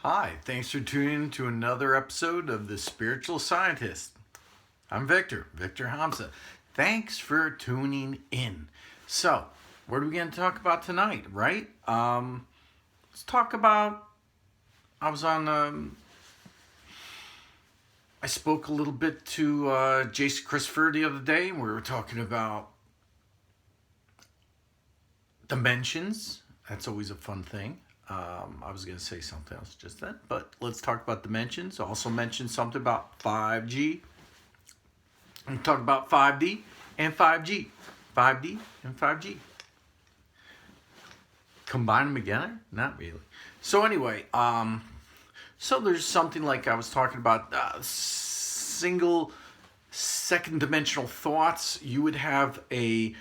Hi, thanks for tuning in to another episode of The Spiritual Scientist. I'm Victor Hamza. Thanks for tuning in. So, what are we going to talk about tonight, right? Let's talk about. I was on. I spoke a little bit to Jason Christopher the other day, and we were talking about dimensions. That's always a fun thing. I was going to say something else just then, but let's talk about dimensions. Also mentioned something about 5G. I'm talking about 5D and 5G. 5D and 5G. Combine them together? Not really. So anyway, so there's something like I was talking about single second dimensional thoughts. You would have a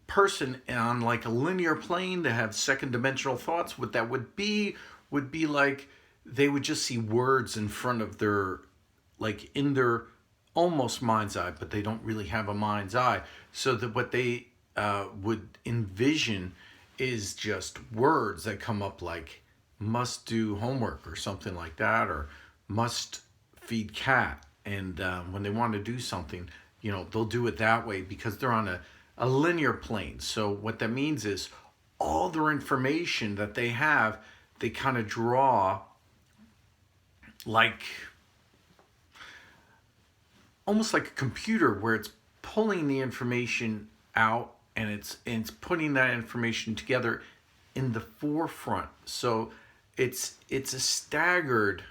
person on like a linear plane to have second dimensional thoughts. What that would be like they would just see words in front of their, like in their almost mind's eye, but they don't really have a mind's eye. So that what they would envision is just words that come up like must do homework or something like that, or must feed cat. And when they want to do something, they'll do it that way because they're on a linear plane. So what that means is all their information that they have, they kind of draw like almost like a computer where it's pulling the information out and it's putting that information together in the forefront. So it's a staggered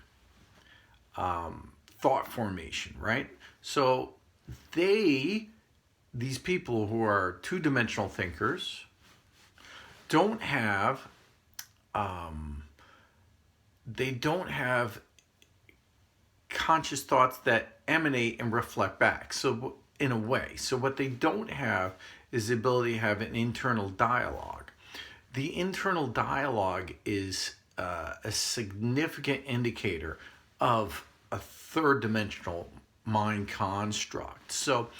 thought formation, right? So these people who are two-dimensional thinkers don't have they don't have conscious thoughts that emanate and reflect back. So in a way, so what they don't have is the ability to have an internal dialogue. The internal dialogue is a significant indicator of a third dimensional mind construct. So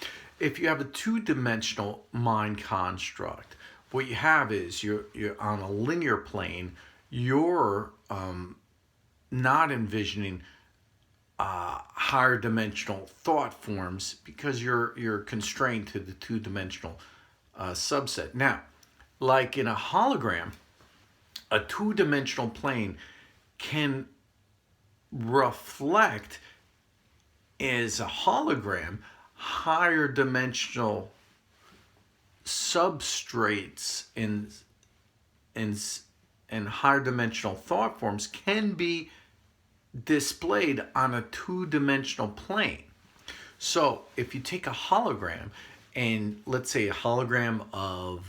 if you have a two-dimensional mind construct, what you have is you're on a linear plane. You're not envisioning higher dimensional thought forms because you're constrained to the two-dimensional subset. Now, like in a hologram, a two-dimensional plane can reflect as a hologram higher dimensional substrates and higher dimensional thought forms can be displayed on a two-dimensional plane. So if you take a hologram, and let's say a hologram of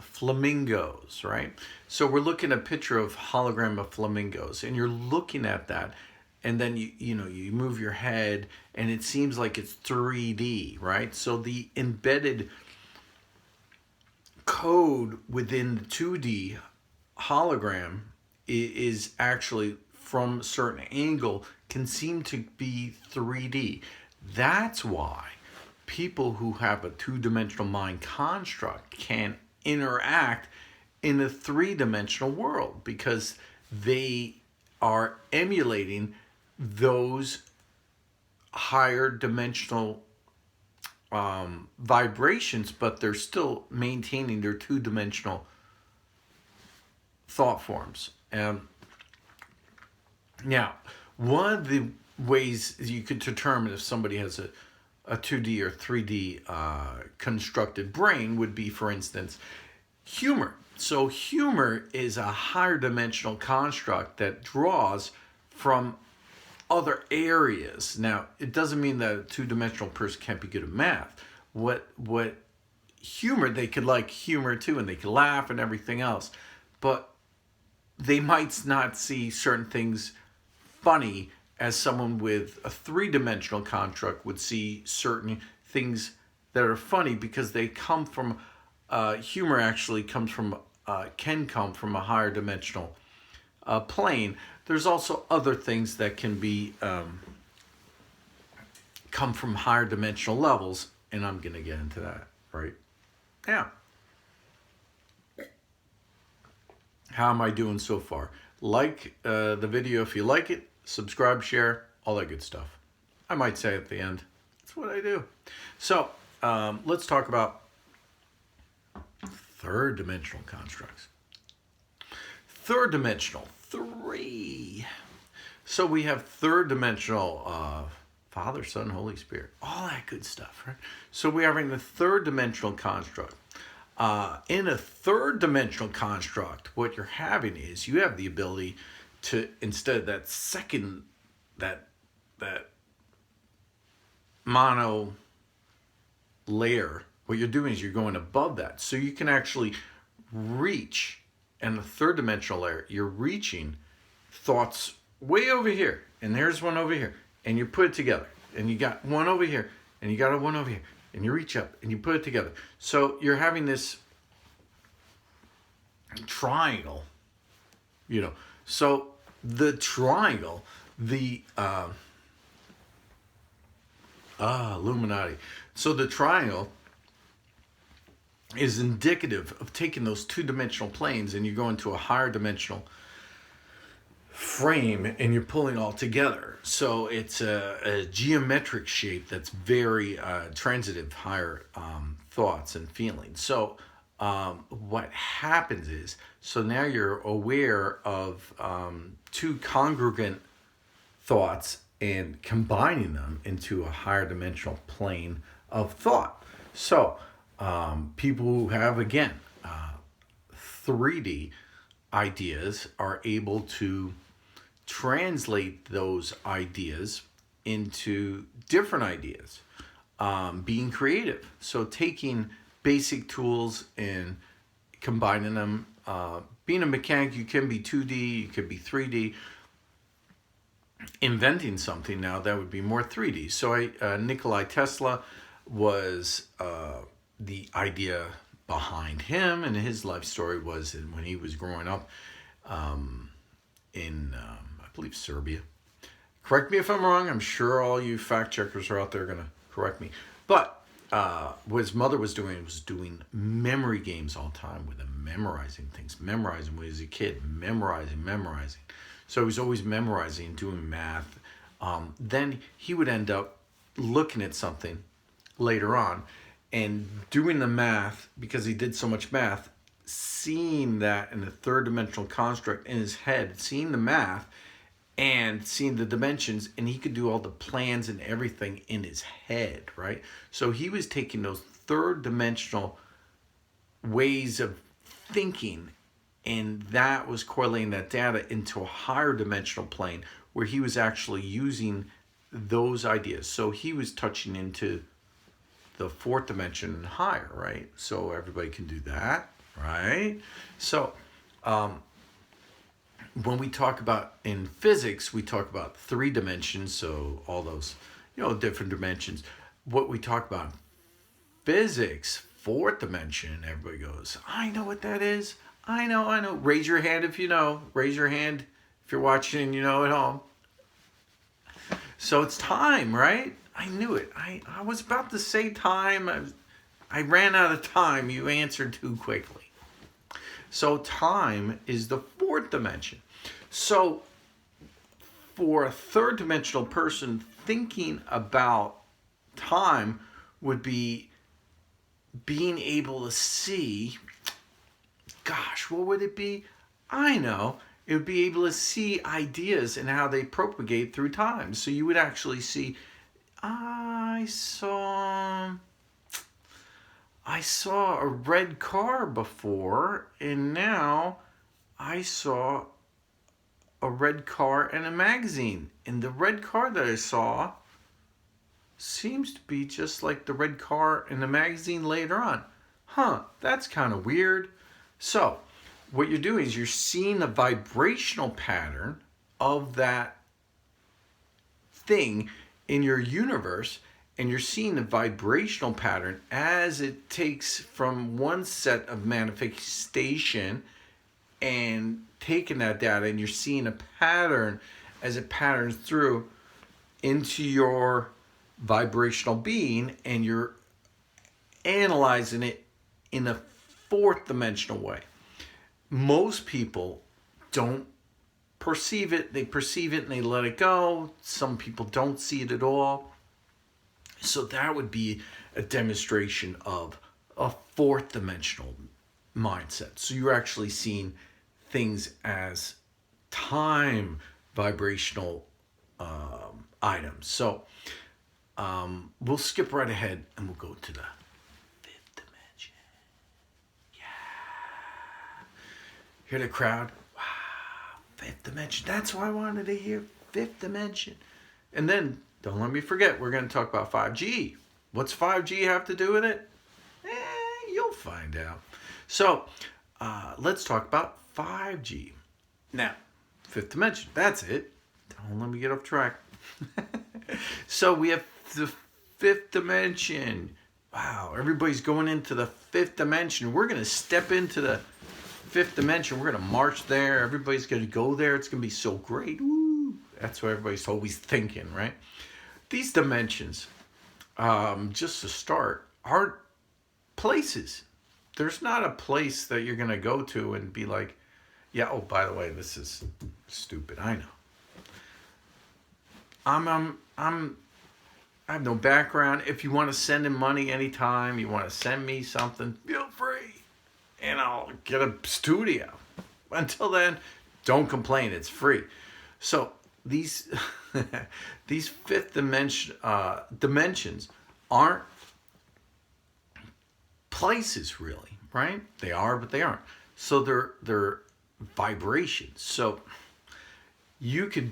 flamingos, right? So we're looking at a picture of hologram of flamingos, and you're looking at that, and then you move your head, and it seems like it's 3D, right? So the embedded code within the 2D hologram is actually from a certain angle can seem to be 3D. That's why people who have a two-dimensional mind construct can interact in a three-dimensional world because they are emulating those higher dimensional vibrations, but they're still maintaining their two-dimensional thought forms. Now, one of the ways you could determine if somebody has a 2D or 3D constructed brain would be, for instance, humor. So humor is a higher dimensional construct that draws from other areas. Now, it doesn't mean that a two-dimensional person can't be good at math. What humor, they could like humor too, and they could laugh and everything else, but they might not see certain things funny as someone with a three-dimensional construct would see certain things that are funny because they come from humor actually comes from can come from a higher dimensional plane. There's also other things that can be come from higher dimensional levels, and I'm going to get into that, right? Yeah. How am I doing so far? Like the video if you like it, subscribe, share, all that good stuff. I might say at the end, that's what I do. So let's talk about third dimensional constructs. Third dimensional, 3. So we have third dimensional Father, Son, Holy Spirit, all that good stuff, right? So we are having the third dimensional construct. In a third dimensional construct, what you're having is you have the ability to, instead of that second, that mono layer, what you're doing is you're going above that. So you can actually reach, in the third dimensional layer, you're reaching thoughts way over here, and there's one over here, and you put it together, and you got one over here, and you got one over here, and you reach up, and you put it together. So you're having this triangle, So the triangle, the Illuminati. So the triangle is indicative of taking those two-dimensional planes and you go into a higher dimensional frame and you're pulling all together. So it's a geometric shape that's very transitive, higher thoughts and feelings. So what happens is, so now you're aware of two congruent thoughts and combining them into a higher dimensional plane of thought. So people who have, again, 3D ideas are able to translate those ideas into different ideas, being creative. So taking basic tools and combining them. Being a mechanic, you can be 2D, you could be 3D. Inventing something now, that would be more 3D. So Nikolai Tesla was the idea behind him, and his life story was when he was growing up in, I believe, Serbia. Correct me if I'm wrong. I'm sure all you fact checkers are out there going to correct me. But what his mother was doing memory games all the time with him, memorizing things, memorizing when he was a kid, memorizing. So he was always memorizing, doing math. Then he would end up looking at something later on and doing the math, because he did so much math, seeing that in the third dimensional construct in his head, seeing the math and seeing the dimensions, and he could do all the plans and everything in his head, right? So he was taking those third dimensional ways of thinking, and that was correlating that data into a higher dimensional plane where he was actually using those ideas. So he was touching into the fourth dimension and higher, right? So everybody can do that, right? So when we talk about in physics, we talk about 3 dimensions, so all those, different dimensions. What we talk about in physics, 4th dimension, everybody goes, I know what that is. I know. Raise your hand if you know. Raise your hand if you're watching and you know at home. So it's time, right? I knew it. I was about to say time. I ran out of time. You answered too quickly. So time is the 4th dimension. So for a 3rd dimensional person, thinking about time would be being able to see, gosh, what would it be? I know. It would be able to see ideas and how they propagate through time. So you would actually see, I saw a red car before, and now I saw a red car in a magazine. And the red car that I saw seems to be just like the red car in the magazine later on. That's kind of weird. So what you're doing is you're seeing the vibrational pattern of that thing in your universe, and you're seeing the vibrational pattern as it takes from one set of manifestation and taking that data, and you're seeing a pattern as it patterns through into your vibrational being, and you're analyzing it in a 4th dimensional way. Most people don't perceive it, and they let it go. Some people don't see it at all. So that would be a demonstration of a fourth dimensional mindset. So you're actually seeing things as time vibrational items. So we'll skip right ahead and we'll go to the fifth dimension. Yeah. Hear the crowd? Wow, fifth dimension. That's why I wanted to hear fifth dimension. And then, don't let me forget, we're going to talk about 5G. What's 5G have to do with it? You'll find out. So, let's talk about 5G. Now, fifth dimension, that's it. Don't let me get off track. So we have the fifth dimension. Wow, everybody's going into the fifth dimension. We're going to step into the fifth dimension. We're going to march there. Everybody's going to go there. It's going to be so great. Woo. That's what everybody's always thinking, right? These dimensions, just to start, aren't places. There's not a place that you're going to go to and be like, yeah, oh, by the way, this is stupid. I know. I have no background. If you want to send in money anytime, you want to send me something, feel free. And I'll get a studio. Until then, don't complain. It's free. So these these fifth dimensions aren't places really, right? They are, but they aren't. So they're vibrations. So you could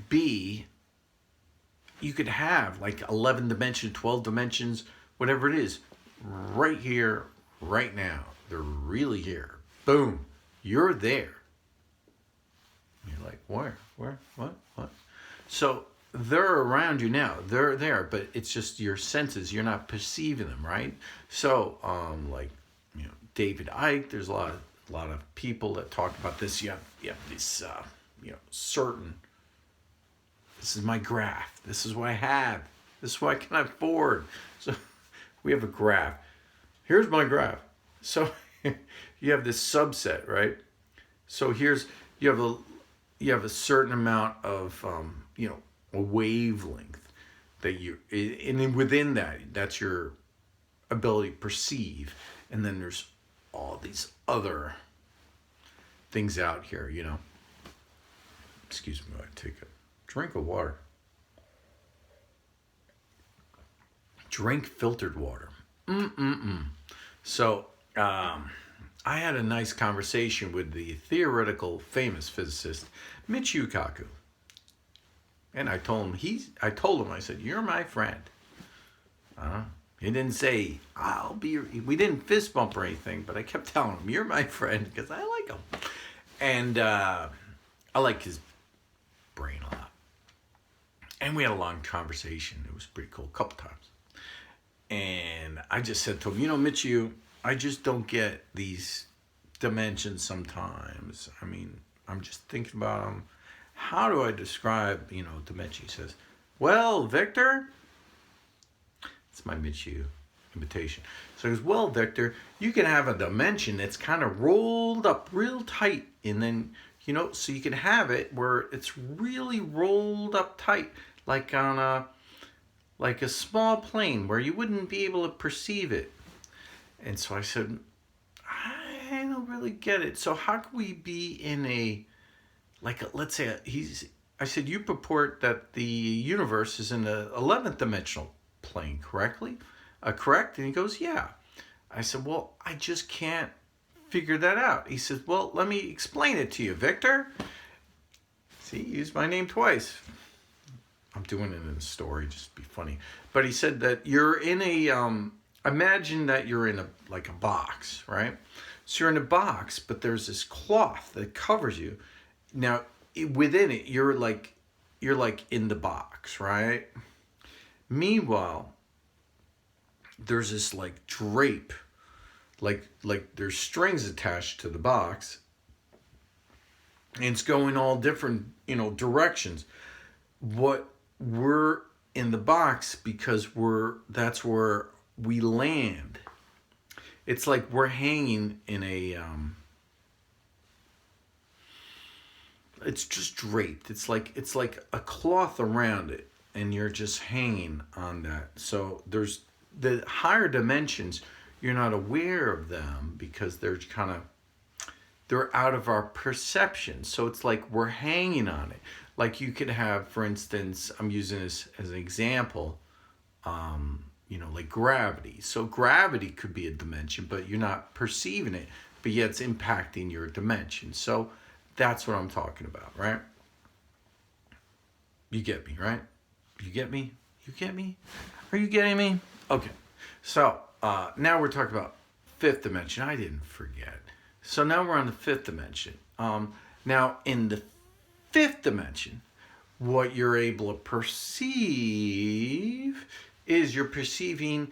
have like 11 dimensions, 12 dimensions, whatever it is, right here, right now. They're really here. Boom. You're there. You're like, where? What? So they're around you now. They're there, but it's just your senses. You're not perceiving them, right? So, like, David Icke, there's a lot of people that talk about this. You have this, certain. This is my graph. This is what I have. This is what I can afford. So we have a graph. Here's my graph. So you have this subset, right? So you have a certain amount of a wavelength that and within that's your ability to perceive. And then there's all these other things out here, Excuse me, I take a drink of water. Drink filtered water. So, I had a nice conversation with the theoretical famous physicist Michio Kaku. And I told him, I said, you're my friend. He didn't say, we didn't fist bump or anything, but I kept telling him, you're my friend, because I like him. And I like his brain a lot. And we had a long conversation. It was pretty cool, a couple times. And I just said to him, Michio, I just don't get these dimensions sometimes. I mean, I'm just thinking about them. How do I describe, dimension? He says, well, Victor, it's my Michio invitation. So he goes, well, Victor, you can have a dimension that's kind of rolled up real tight. And then, so you can have it where it's really rolled up tight, like on a small plane where you wouldn't be able to perceive it. And so I said, I don't really get it. So how can we be in let's say I said, you purport that the universe is in the 11th dimensional plane, correctly? Correct? And he goes, yeah. I said, well, I just can't figure that out. He says, well, let me explain it to you, Victor. See, he used my name twice. I'm doing it in a story, just to be funny. But he said that you're in imagine that you're in a box, right? So you're in a box, but there's this cloth that covers you. Now, within it, you're like in the box, right? Meanwhile, there's this drape, like there's strings attached to the box, and it's going all different, directions. We're in the box because that's where we land. It's like we're hanging in a it's just draped. It's like a cloth around it, and you're just hanging on that. So there's the higher dimensions. You're not aware of them because they're out of our perception. So it's like we're hanging on it. Like you could have, for instance, I'm using this as an example, like gravity. So gravity could be a dimension, but you're not perceiving it, but yet it's impacting your dimension. So that's what I'm talking about, right? You get me, right? You get me? You get me? Are you getting me? Okay. So now we're talking about fifth dimension. I didn't forget. So now we're on the fifth dimension. Now in the fifth dimension, what you're able to perceive is you're perceiving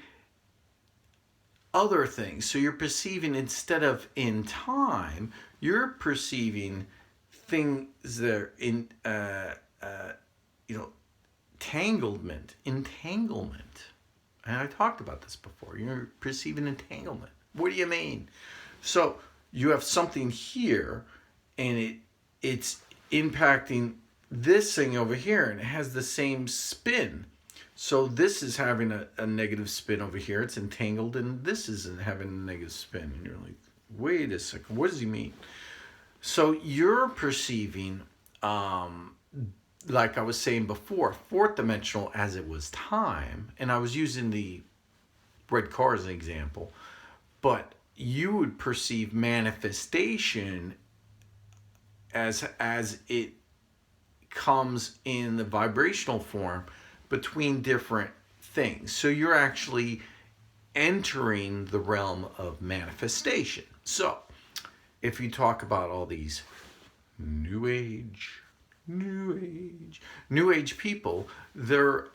other things. So you're perceiving, instead of in time, you're perceiving things that are in entanglement. And I talked about this before. You're perceiving entanglement. What do you mean? So you have something here, and it's impacting this thing over here, and it has the same spin. So this is having a negative spin over here. It's entangled, and this isn't having a negative spin. And you're like, wait a second, what does he mean? So you're perceiving, like I was saying before, fourth dimensional as it was time. And I was using the red car as an example. But you would perceive manifestation as it comes in the vibrational form between different things. So you're actually entering the realm of manifestation. So if you talk about all these new age people, they're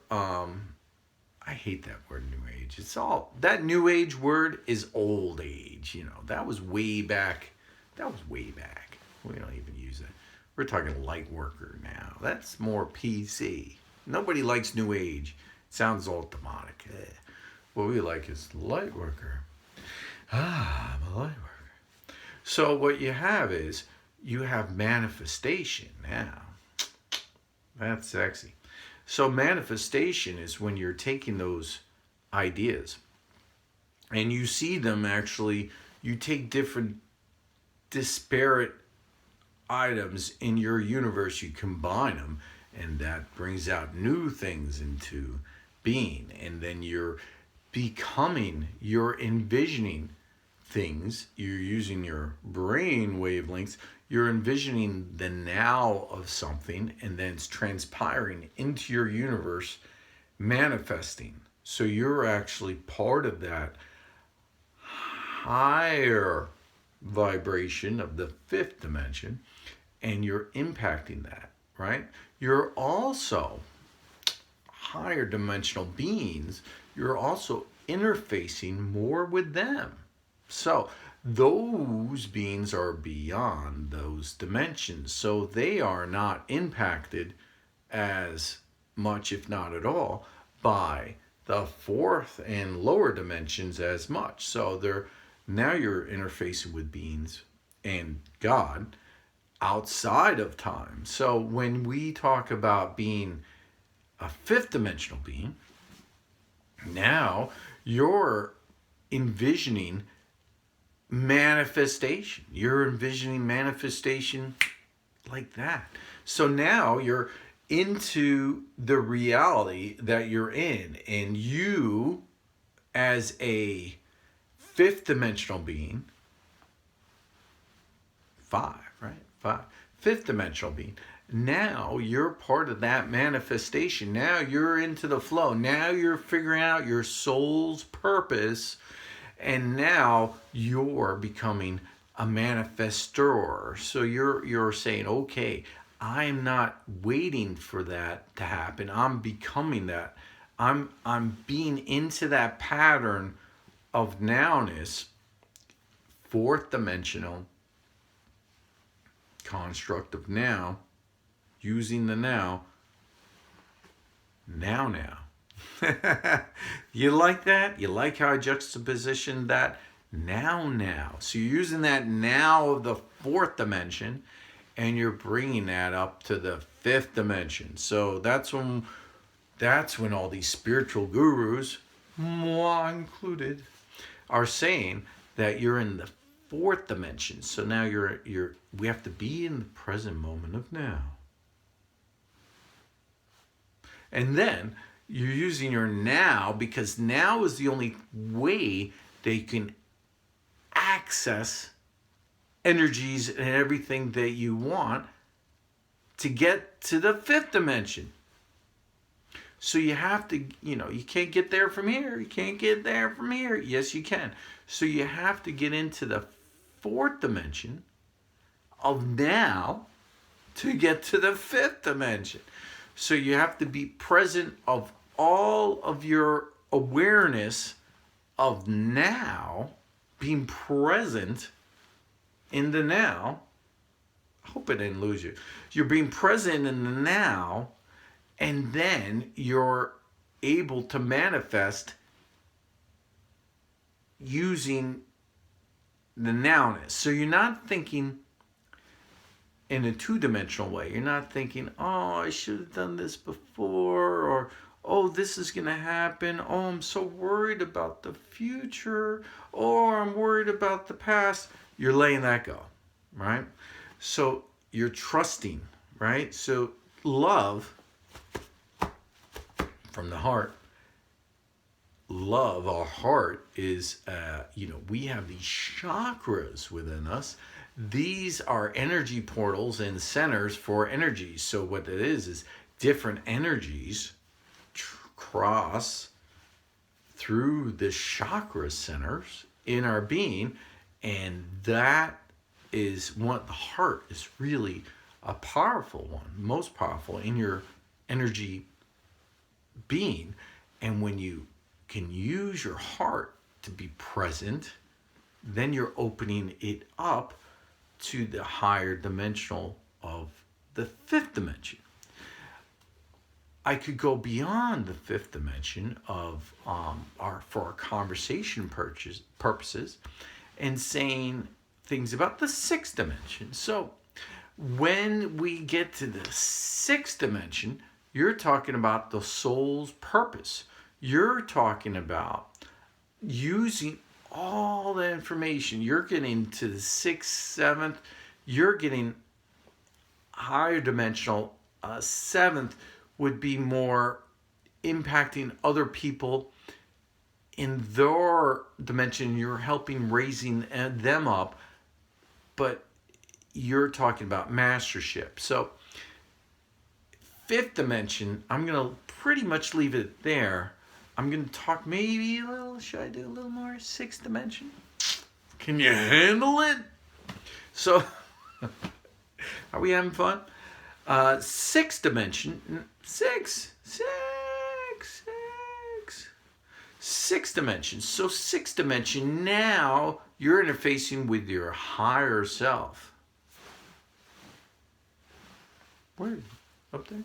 I hate that word, new age. It's all, that new age word is old age. That was way back. We don't even use it. We're talking light worker now. That's more PC. Nobody likes new age. It sounds all demonic. What we like is light worker. I'm a light worker. So what you have is, you have manifestation now. That's sexy. So manifestation is when you're taking those ideas and you see them, actually, you take different disparate items in your universe, you combine them, and that brings out new things into being. And then you're envisioning things, you're using your brain wavelengths, you're envisioning the now of something, and then it's transpiring into your universe, manifesting. So you're actually part of that higher vibration of the fifth dimension, and you're impacting that, right? You're also higher dimensional beings. You're also interfacing more with them. So those beings are beyond those dimensions. So they are not impacted as much, if not at all, by the fourth and lower dimensions as much. So now you're interfacing with beings and God outside of time. So when we talk about being a fifth dimensional being, now you're envisioning manifestation. You're envisioning manifestation like that. So now you're into the reality that you're in, and you, as a fifth dimensional being, fifth dimensional being, now you're part of that manifestation. Now you're into the flow. Now you're figuring out your soul's purpose, and now you're becoming a manifestor. So you're saying, okay, I'm not waiting for that to happen. I'm becoming that. I'm being into that pattern of nowness, fourth dimensional construct of now, using the now. You like that? You like how I juxtapositioned that? Now. So you're using that now of the fourth dimension, and you're bringing that up to the fifth dimension. So that's when all these spiritual gurus, moi included, are saying that you're in the fourth dimension. So now we have to be in the present moment of now. And then you're using your now, because now is the only way that you can access energies and everything that you want to get to the fifth dimension. So you have to, you can't get there from here. You can't get there from here. Yes, you can. So you have to get into the fourth dimension of now to get to the fifth dimension. So you have to be present of all of your awareness of now, being present in the now. I hope I didn't lose you. You're being present in the now, and then you're able to manifest using the nowness. So you're not thinking in a two-dimensional way. You're not thinking, oh, I should have done this before, or oh, this is going to happen. Oh, I'm so worried about the future, or I'm worried about the past. You're letting that go, right? So you're trusting, right? So love from the heart. Love, our heart is, we have these chakras within us. These are energy portals and centers for energies. So what it is different energies cross through the chakra centers in our being, and that is what the heart is really a powerful one, most powerful in your energy being. And when you can use your heart to be present, then you're opening it up to the higher dimensional of the fifth dimension. I could go beyond the fifth dimension of for our conversation purposes, and saying things about the sixth dimension. So when we get to the sixth dimension, you're talking about the soul's purpose. You're talking about using all the information. You're getting to the sixth, seventh. You're getting higher dimensional. Seventh would be more impacting other people in their dimension. You're helping raising them up, but you're talking about mastership. So fifth dimension, I'm going to pretty much leave it there. I'm going to talk maybe a little, should I do a little more? Sixth dimension? Can you handle it? So, are we having fun? Sixth dimension, sixth dimension. So sixth dimension, now you're interfacing with your higher self. Where? Up there?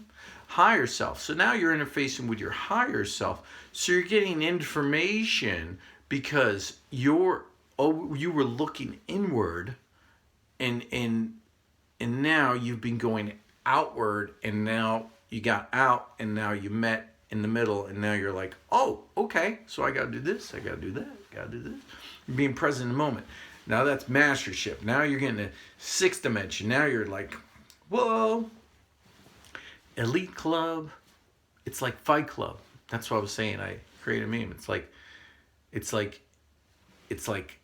Higher self. So now you're interfacing with your higher self. So you're getting information because you were looking inward, and now you've been going outward, and now you got out, and now you met in the middle, and now you're like, oh, okay, so I got to do this, I got to do that, I got to do this. You're being present in the moment. Now that's mastership. Now you're getting the sixth dimension. Now you're like, whoa. Elite Club, it's like Fight Club. That's what I was saying. I created a meme. It's like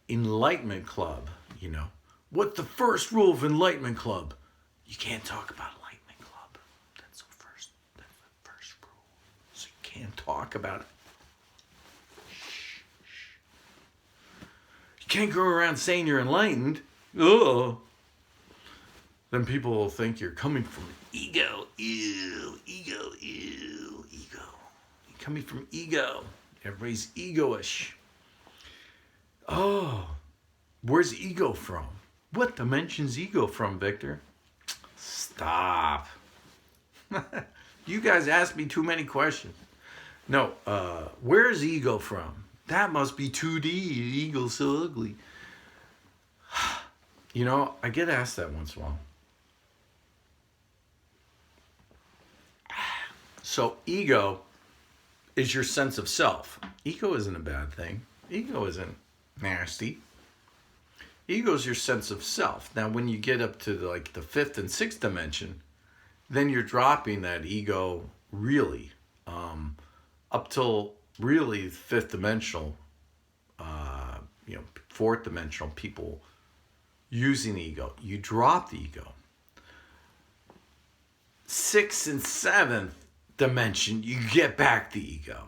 Enlightenment Club, What's the first rule of Enlightenment Club? You can't talk about Enlightenment Club. That's the first rule. So you can't talk about it. Shh. You can't go around saying you're enlightened. Ugh. Then people will think you're coming from ego. Ew, ego. You're coming from ego. Everybody's egoish. Oh, where's ego from? What dimension's ego from, Victor? Stop. You guys ask me too many questions. No, where's ego from? That must be 2D. Ego's so ugly. I get asked that once in a while. So ego is your sense of self. Ego isn't a bad thing. Ego isn't nasty. Ego is your sense of self. Now, when you get up to like the fifth and sixth dimension, then you're dropping that ego really up till really fifth dimensional, fourth dimensional people using ego. You drop the ego. Sixth and seventh dimension, you get back the ego.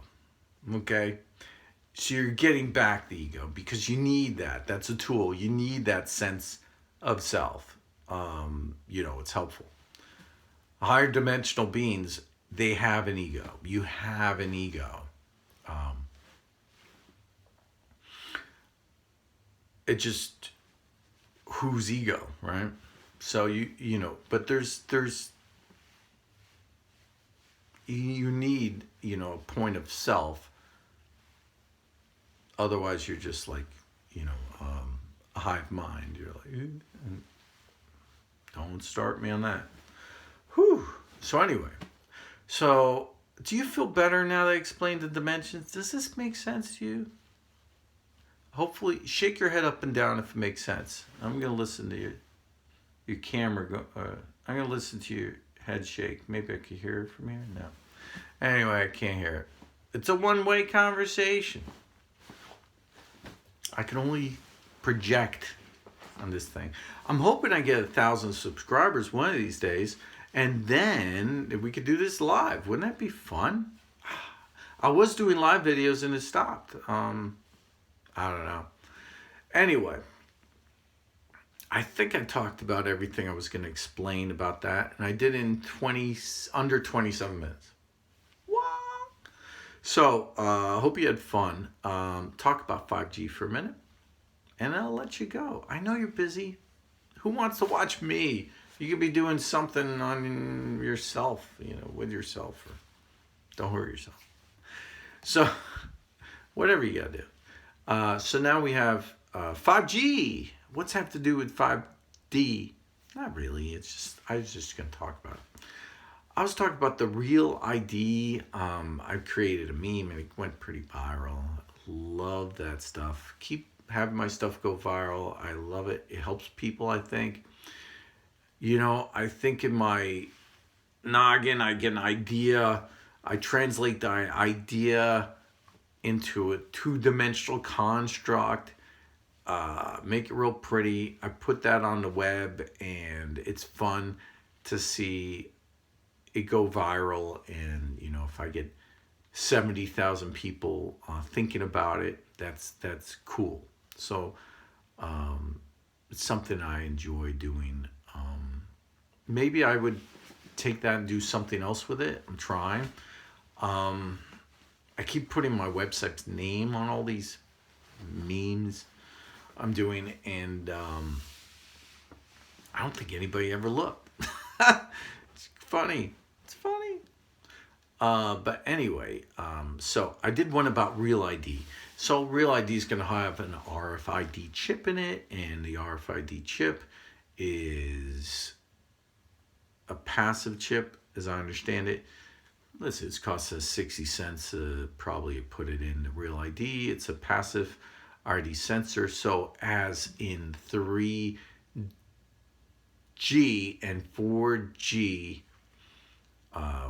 Okay? So you're getting back the ego because you need that. That's a tool. You need that sense of self. It's helpful. Higher dimensional beings, they have an ego. You have an ego. It just, whose ego, right? So but there's you need, a point of self. Otherwise, you're just like, a hive mind. You're like, don't start me on that. Whew. So anyway, do you feel better now that I explained the dimensions? Does this make sense to you? Hopefully, shake your head up and down if it makes sense. I'm going to listen to your camera go. I'm going to listen to your head shake. Maybe I could hear it from here. No. Anyway, I can't hear it. It's a one-way conversation. I can only project on this thing. I'm hoping I get 1,000 subscribers one of these days, and then if we could do this live, wouldn't that be fun? I was doing live videos and it stopped. I don't know. Anyway, I think I talked about everything I was going to explain about that, and I did in under 27 minutes. What? So, I hope you had fun. Talk about 5G for a minute, and I'll let you go. I know you're busy. Who wants to watch me? You could be doing something on yourself, with yourself. Or don't hurt yourself. So, whatever you got to do. So now we have 5G. What's have to do with 5D? Not really. I was just going to talk about it. I was talking about the Real ID. I created a meme and it went pretty viral. Love that stuff. Keep having my stuff go viral. I love it. It helps people, I think. I think in my noggin, I get an idea. I translate the idea into a two-dimensional construct, make it real pretty. I put that on the web, and it's fun to see it go viral. And if I get 70,000 people thinking about it, that's cool. So it's something I enjoy doing. Maybe I would take that and do something else with it. I'm trying. I keep putting my website's name on all these memes I'm doing, and I don't think anybody ever looked. It's funny. It's funny. But anyway, so I did one about Real ID. So Real ID is going to have an RFID chip in it, and the RFID chip is a passive chip, as I understand it. Listen, it costs us 60 cents probably put it in the Real ID. It's a passive RD sensor. So as in 3G and 4G,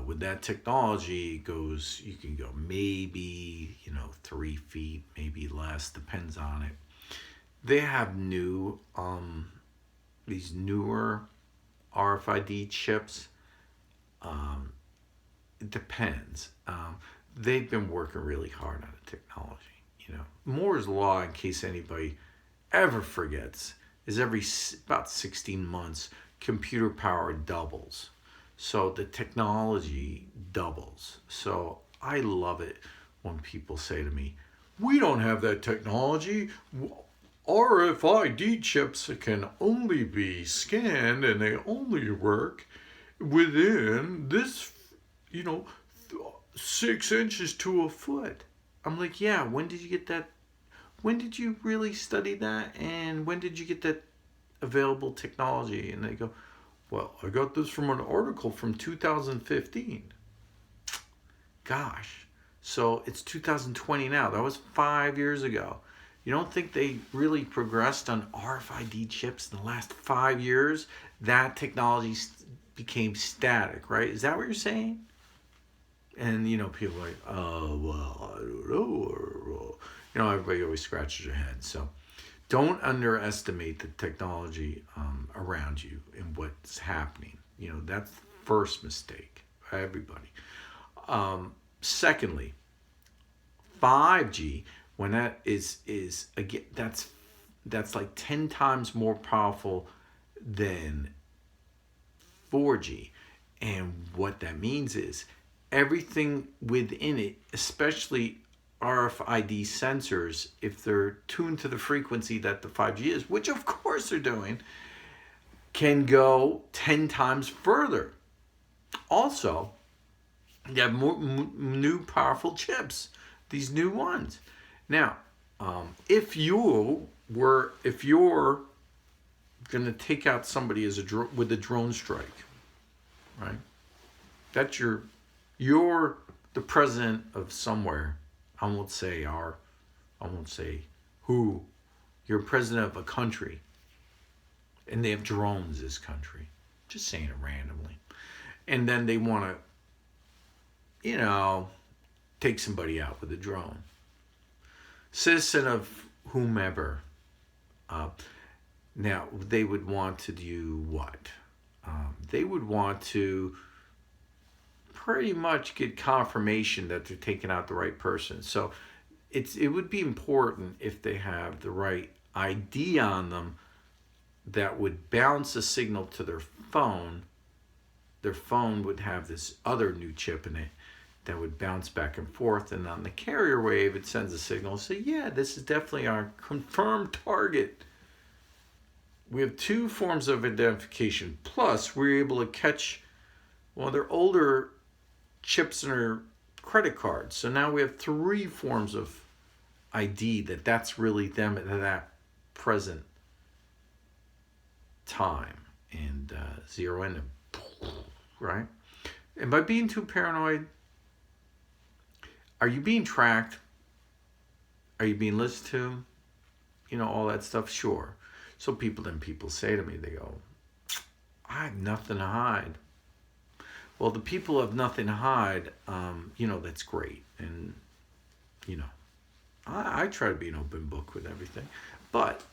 with that technology, you can go maybe, 3 feet, maybe less, depends on it. They have these newer RFID chips. It depends. They've been working really hard on the technology. Moore's law, in case anybody ever forgets, is about 16 months, computer power doubles. So the technology doubles. So I love it when people say to me, we don't have that technology. RFID chips can only be scanned and they only work within this, 6 inches to a foot. I'm like, yeah, when did you get that? When did you really study that? And when did you get that available technology? And they go, well, I got this from an article from 2015. Gosh. So it's 2020 now. That was 5 years ago. You don't think they really progressed on RFID chips in the last 5 years? That technology became static, right? Is that what you're saying? And, people are like, oh, well, I don't know. Everybody always scratches their head. So don't underestimate the technology around you and what's happening. That's the first mistake for everybody. Secondly, 5G, when that is again, that's like 10 times more powerful than 4G. And what that means is everything within it, especially RFID sensors, if they're tuned to the frequency that the 5G is, which of course they're doing, can go 10 times further. Also, you have more new powerful chips, these new ones. Now, if you're going to take out somebody with a drone strike, right? That's you're the president of somewhere. I won't say who. You're president of a country, and they have drones. This country, just saying it randomly, and then they want to, take somebody out with a drone. Citizen of whomever. Now they would want to do what? They would want to pretty much get confirmation that they're taking out the right person. So it would be important if they have the right ID on them that would bounce a signal to their phone. Their phone would have this other new chip in it that would bounce back and forth, and on the carrier wave it sends a signal and say, yeah, this is definitely our confirmed target. We have 2 forms of identification, plus we're able to catch their older chips in their credit cards. So now we have 3 forms of ID that's really them at that present time, and zero in them, right? And by being too paranoid, are you being tracked? Are you being listened to? All that stuff, sure. So people say to me, they go, I have nothing to hide. Well, the people who have nothing to hide, that's great. And, I try to be an open book with everything. But,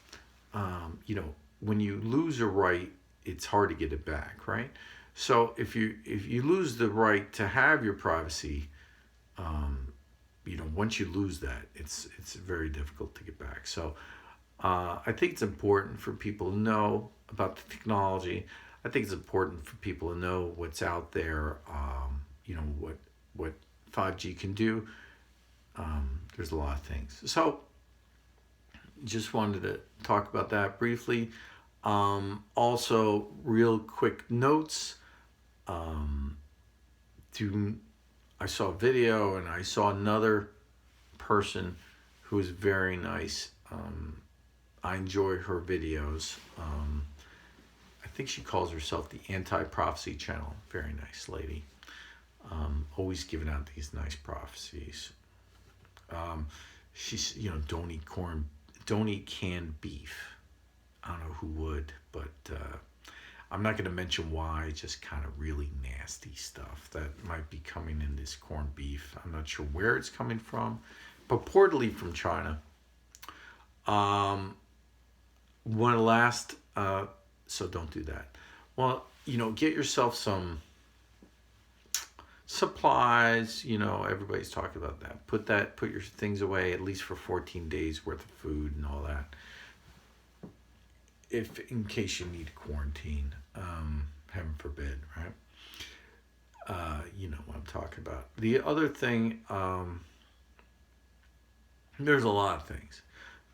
when you lose a right, it's hard to get it back, right? So if you lose the right to have your privacy, once you lose that, it's very difficult to get back. So I think it's important for people to know about the technology. I think it's important for people to know what's out there, what 5G can do. There's a lot of things. So just wanted to talk about that briefly. Also, real quick notes. I saw a video and I saw another person who is very nice. I enjoy her videos. I think she calls herself the Anti-Prophecy Channel. Very nice lady. Always giving out these nice prophecies. She's, don't eat canned beef. I don't know who would, but I'm not going to mention why. Just kind of really nasty stuff that might be coming in this corned beef. I'm not sure where it's coming from, purportedly from China. One of the last, so don't do that. Well, get yourself some supplies. Everybody's talking about that. Put your things away at least for 14 days worth of food and all that. If in case you need quarantine, heaven forbid, right? You know what I'm talking about. The other thing, there's a lot of things,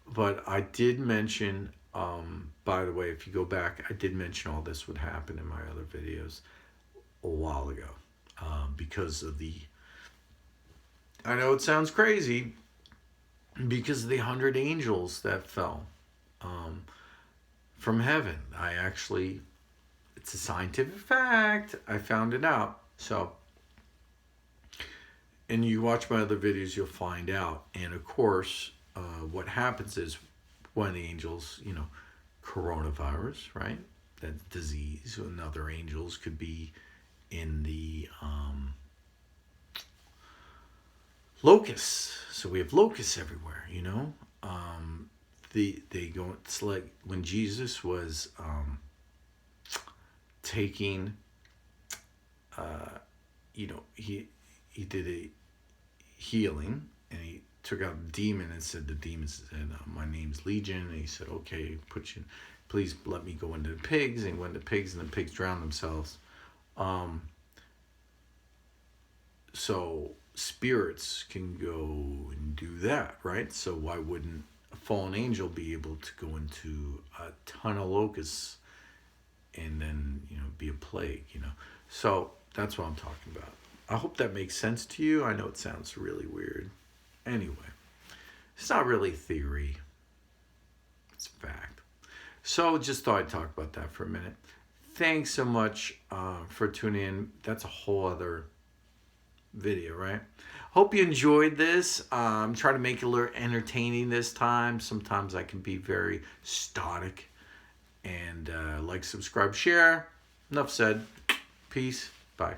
but I did mention, by the way, if you go back, I did mention all this would happen in my other videos a while ago, because of I know it sounds crazy, because of the 100 angels that fell from heaven. It's a scientific fact. I found it out. So, and you watch my other videos, you'll find out. And of course, what happens is one of the angels, coronavirus, right? That disease, and other angels could be in the locusts. So we have locusts everywhere, they go. It's like when Jesus was taking, he did a healing, and he took out a demon and said, the demon said, my name's Legion. And he said, okay, please let me go into the pigs. And he went to pigs, and the pigs drowned themselves. So spirits can go and do that, right? So why wouldn't a fallen angel be able to go into a ton of locusts and then, be a plague, So that's what I'm talking about. I hope that makes sense to you. I know it sounds really weird. Anyway, it's not really theory. It's fact. So just thought I'd talk about that for a minute. Thanks so much for tuning in. That's a whole other video, right? Hope you enjoyed this. I'm trying to make it a little entertaining this time. Sometimes I can be very static. And like, subscribe, share. Enough said. Peace. Bye.